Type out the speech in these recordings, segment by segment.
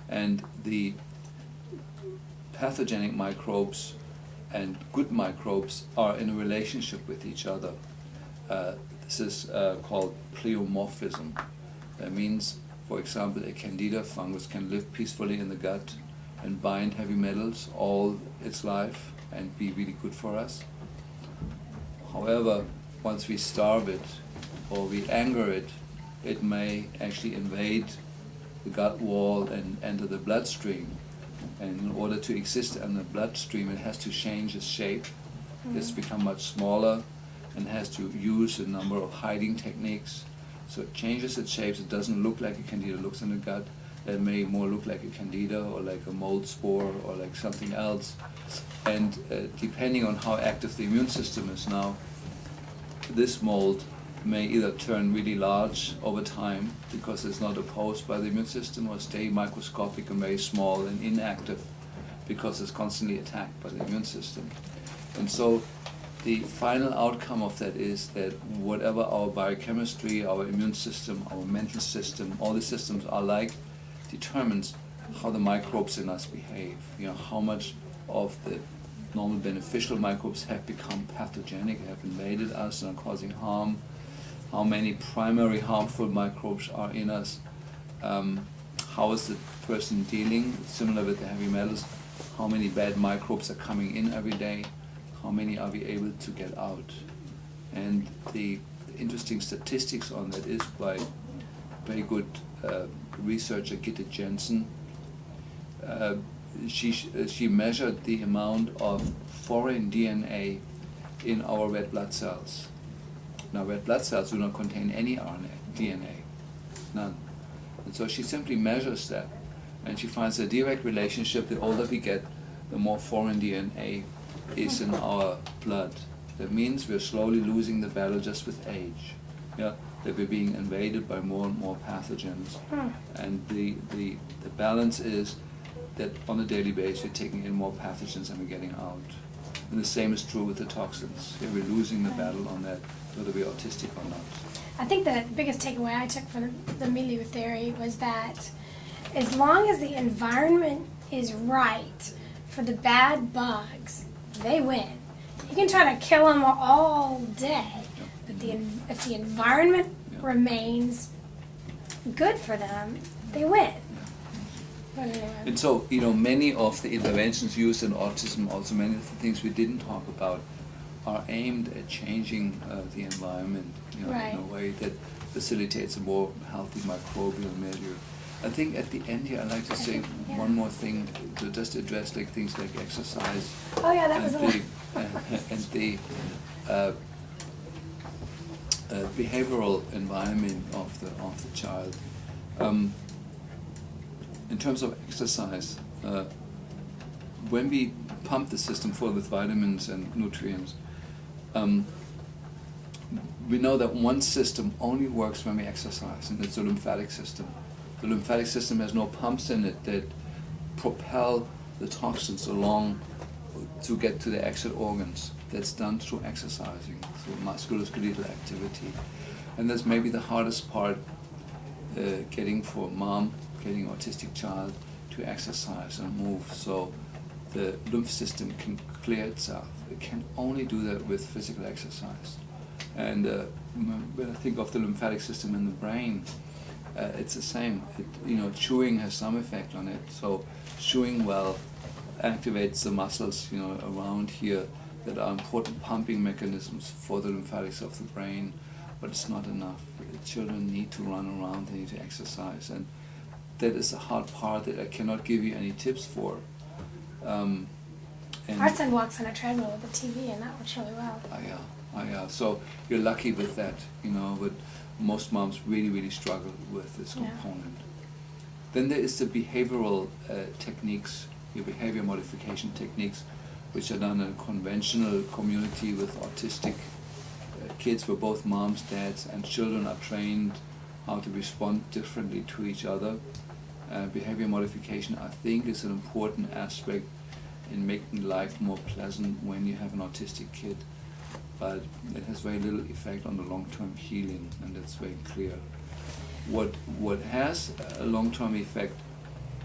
And the pathogenic microbes and good microbes are in a relationship with each other. This is called pleomorphism. That means, for example, a candida fungus can live peacefully in the gut and bind heavy metals all its life and be really good for us. However, once we starve it or we anger it, it may actually invade the gut wall and enter the bloodstream. And in order to exist in the bloodstream, it has to change its shape. It's become much smaller and has to use a number of hiding techniques. So it changes its shape. It doesn't look like a candida looks in the gut. It may more look like a candida or like a mold spore or like something else. And depending on how active the immune system is now, this mold may either turn really large over time because it's not opposed by the immune system, or stay microscopic and very small and inactive because it's constantly attacked by the immune system. And so the final outcome of that is that whatever our biochemistry, our immune system, our mental system, all the systems are like, determines how the microbes in us behave. You know, how much of the normal beneficial microbes have become pathogenic, have invaded us and are causing harm. How many primary harmful microbes are in us. How is the person dealing, similar with the heavy metals, how many bad microbes are coming in every day, how many are we able to get out. And the interesting statistics on that is by very good researcher Gitte Jensen. She measured the amount of foreign DNA in our red blood cells. Now, red blood cells do not contain any DNA, none. And so she simply measures that, and she finds a direct relationship. The older we get, the more foreign DNA is in our blood. That means we're slowly losing the battle just with age. Yeah, that we're being invaded by more and more pathogens. And the balance is that on a daily basis we're taking in more pathogens than we're getting out. And the same is true with the toxins. Yeah, we're losing the battle on that, whether we're autistic or not. I think the biggest takeaway I took from the milieu theory was that as long as the environment is right for the bad bugs, they win. You can try to kill them all day, but if the environment remains good for them, they win. And so, you know, many of the interventions used in autism, also many of the things we didn't talk about, are aimed at changing the environment, you know, in a way that facilitates a more healthy microbial milieu. I think at the end here I'd like to say one more thing to just address like things like exercise. Oh yeah, that was and the behavioral environment of the child. In terms of exercise, when we pump the system full with vitamins and nutrients, we know that one system only works when we exercise, and it's the lymphatic system. The lymphatic system has no pumps in it that propel the toxins along to get to the exit organs. That's done through exercising, through musculoskeletal activity. And that's maybe the hardest part, getting an autistic child to exercise and move so the lymph system can clear itself. It can only do that with physical exercise. And when I think of the lymphatic system in the brain, it's the same. Chewing has some effect on it. So chewing well activates the muscles, around here that are important pumping mechanisms for the lymphatics of the brain, but it's not enough. Children need to run around, they need to exercise, and that is the hard part that I cannot give you any tips for. Our son walks on a treadmill with a TV, and that works really well. Yeah. So you're lucky with that, but most moms really, really struggle with this component. Then there is the behavioral techniques, your behavior modification techniques, which are done in a conventional community with autistic kids where both moms, dads, and children are trained how to respond differently to each other. Behavior modification, I think, is an important aspect in making life more pleasant when you have an autistic kid, but it has very little effect on the long-term healing, and that's very clear. What has a long-term effect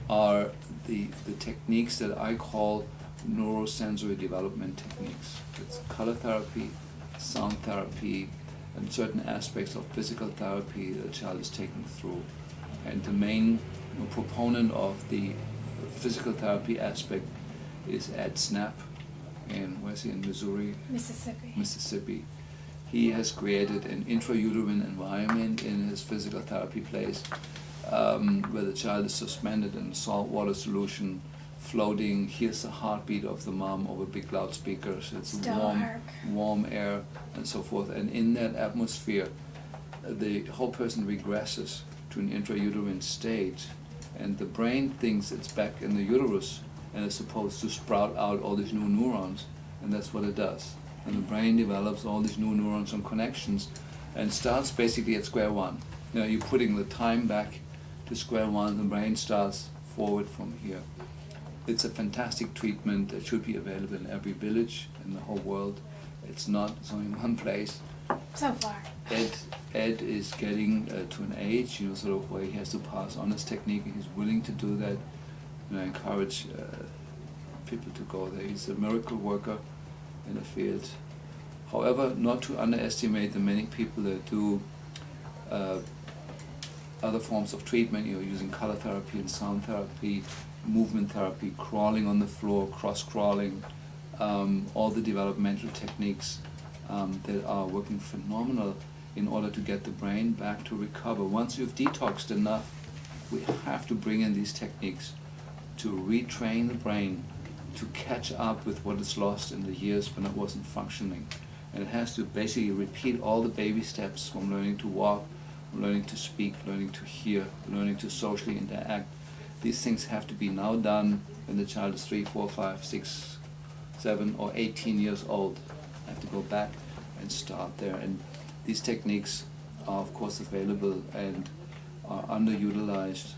are the techniques that I call neurosensory development techniques. It's color therapy, sound therapy, and certain aspects of physical therapy the child is taking through. And the main proponent of the physical therapy aspect is Ed Snap in Missouri, Mississippi. He has created an intrauterine environment in his physical therapy place where the child is suspended in saltwater solution, floating, hears the heartbeat of the mom over big loudspeakers. It's warm air and so forth. And in that atmosphere, the whole person regresses to an intrauterine state, and the brain thinks it's back in the uterus and is supposed to sprout out all these new neurons, and that's what it does. And the brain develops all these new neurons and connections and starts basically at square one. Now you're putting the time back to square one, the brain starts forward from here. It's a fantastic treatment that should be available in every village in the whole world. It's not, it's only one place. So far. Ed is getting to an age, sort of where he has to pass on his technique, and he's willing to do that. And I encourage people to go there. He's a miracle worker in the field. However, not to underestimate the many people that do other forms of treatment, using color therapy and sound therapy, movement therapy, crawling on the floor, cross-crawling, all the developmental techniques that are working phenomenal in order to get the brain back to recover. Once you've detoxed enough, we have to bring in these techniques to retrain the brain to catch up with what is lost in the years when it wasn't functioning. And it has to basically repeat all the baby steps from learning to walk, learning to speak, learning to hear, learning to socially interact. These things have to be now done when the child is 3, 4, 5, 6, 7, or 18 years old. I have to go back and start there. And these techniques are, of course, available and are underutilized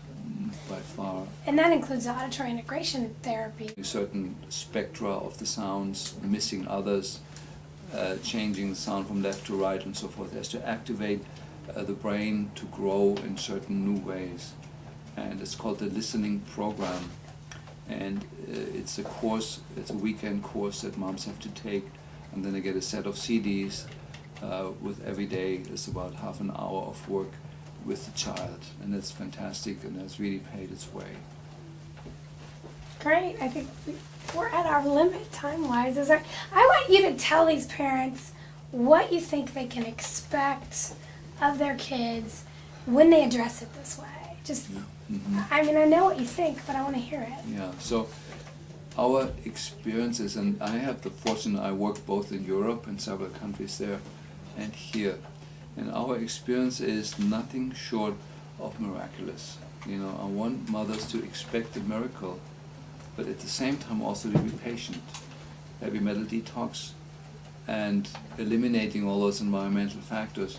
by far. And that includes auditory integration therapy. Certain spectra of the sounds, missing others, changing the sound from left to right and so forth, as to activate the brain to grow in certain new ways. And it's called the listening program. And it's a course, it's a weekend course that moms have to take, and then they get a set of CDs with every day. It's about half an hour of work with the child, and it's fantastic, and it's really paid its way. Great. I think we're at our limit time-wise. I want you to tell these parents what you think they can expect of their kids when they address it this way. Just, I mean, I know what you think, but I want to hear it. Yeah, so our experiences, and I have the fortune, I work both in Europe and several countries there and here, and our experience is nothing short of miraculous. I want mothers to expect a miracle, but at the same time also to be patient. Heavy metal detox and eliminating all those environmental factors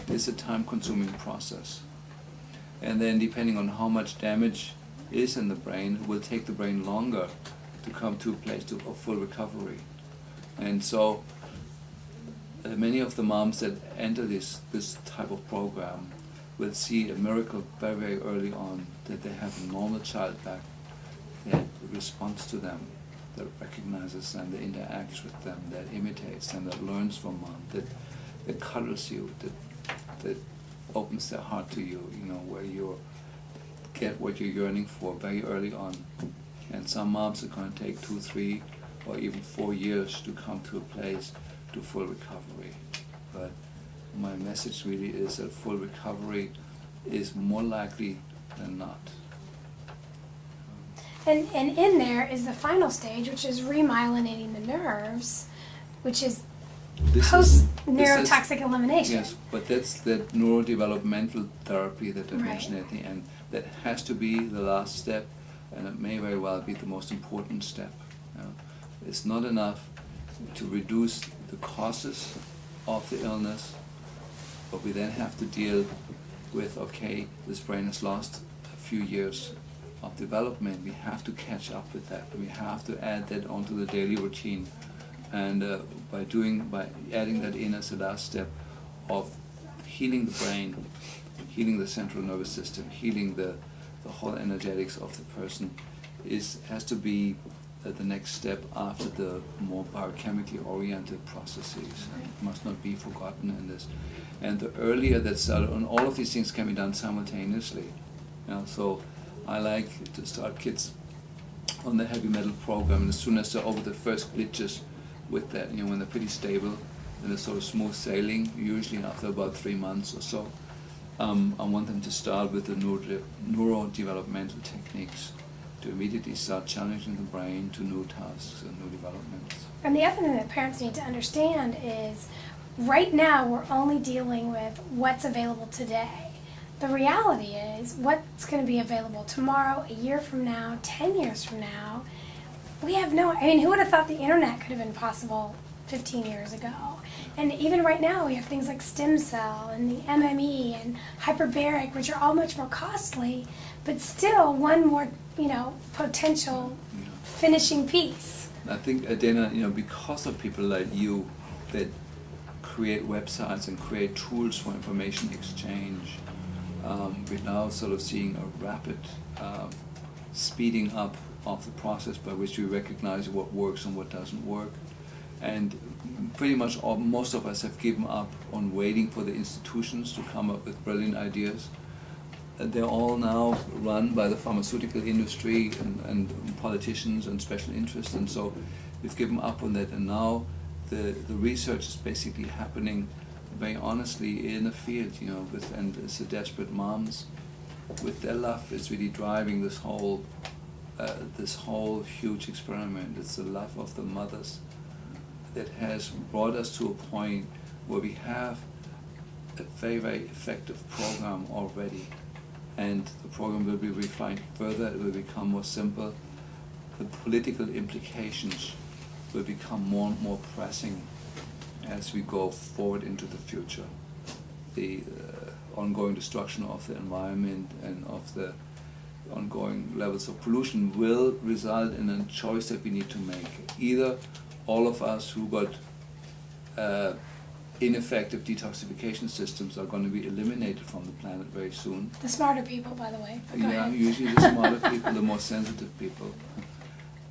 is a time-consuming process. And then depending on how much damage is in the brain, it will take the brain longer to come to a place of full recovery. And so many of the moms that enter this type of program will see a miracle very, very early on, that they have a normal child back that responds to them, that recognizes them, that interacts with them, that imitates them, that learns from mom, that cuddles you, that opens their heart to you, where you get what you're yearning for very early on. And some moms are going to take 2, 3, or even 4 years to come to a place to full recovery. But my message really is that full recovery is more likely than not. And in there is the final stage, which is remyelinating the nerves, which is post-neurotoxic elimination. Yes, but that's that neurodevelopmental therapy that I Right. mentioned at the end. That has to be the last step, and it may very well be the most important step. It's not enough to reduce the causes of the illness, but we then have to deal with, okay, this brain has lost a few years of development. We have to catch up with that. We have to add that onto the daily routine. And by adding that in as the last step of healing the brain, healing the central nervous system, healing the the whole energetics of the person has to be the next step after the more biochemically oriented processes. It must not be forgotten in this. And the earlier that started, and all of these things can be done simultaneously. So I like to start kids on the heavy metal program, and as soon as they're over the first glitches with that, when they're pretty stable and they're sort of smooth sailing, usually after about 3 months or so, I want them to start with the neurodevelopmental techniques to immediately start challenging the brain to new tasks and new developments. And the other thing that parents need to understand is right now we're only dealing with what's available today. The reality is what's going to be available tomorrow, a year from now, 10 years from now. We have who would have thought the internet could have been possible 15 years ago? And even right now we have things like stem cell and the MME and hyperbaric, which are all much more costly, but still one more, potential finishing piece. I think, Dana, because of people like you that create websites and create tools for information exchange, we're now sort of seeing a rapid speeding up of the process by which we recognize what works and what doesn't work. And pretty much most of us have given up on waiting for the institutions to come up with brilliant ideas. They're all now run by the pharmaceutical industry and politicians and special interests, and so we've given up on that. And now the research is basically happening very honestly in the field, and it's the desperate moms with their love is really driving this whole huge experiment. It's the love of the mothers that has brought us to a point where we have a very, very effective program already. And the program will be refined further, it will become more simple. The political implications will become more and more pressing as we go forward into the future. The ongoing destruction of the environment and of the ongoing levels of pollution will result in a choice that we need to make. Either all of us who got ineffective detoxification systems are going to be eliminated from the planet very soon. The smarter people, by the way. Go ahead. Usually the smarter people, the more sensitive people.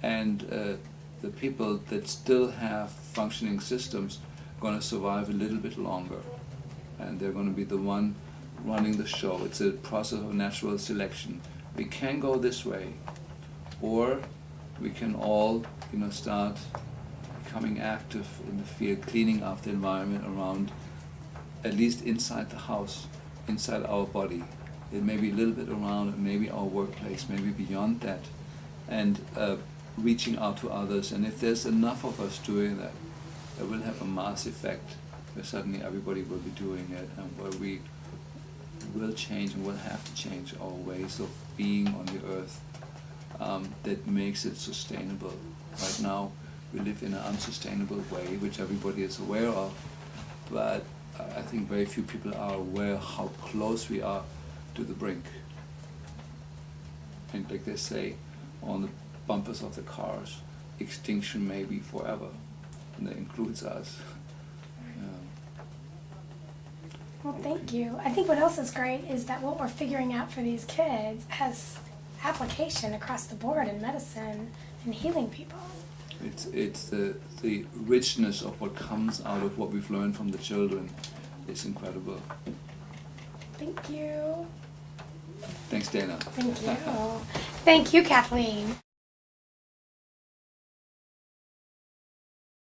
And the people that still have functioning systems are going to survive a little bit longer. And they're going to be the one running the show. It's a process of natural selection. We can go this way, or we can all, start becoming active in the field, cleaning up the environment around, at least inside the house, inside our body. It may be a little bit around, maybe our workplace, maybe beyond that, and reaching out to others. And if there's enough of us doing that, it will have a mass effect where suddenly everybody will be doing it, and where we will change and will have to change our ways of being on the earth that makes it sustainable. Right now, we live in an unsustainable way, which everybody is aware of, but I think very few people are aware how close we are to the brink. And like they say on the bumpers of the cars, extinction may be forever, and that includes us. Well, thank you. I think what else is great is that what we're figuring out for these kids has application across the board in medicine and healing people. It's the richness of what comes out of what we've learned from the children is incredible. Thank you. Thanks, Dana. Thank you. Thank you, Kathleen.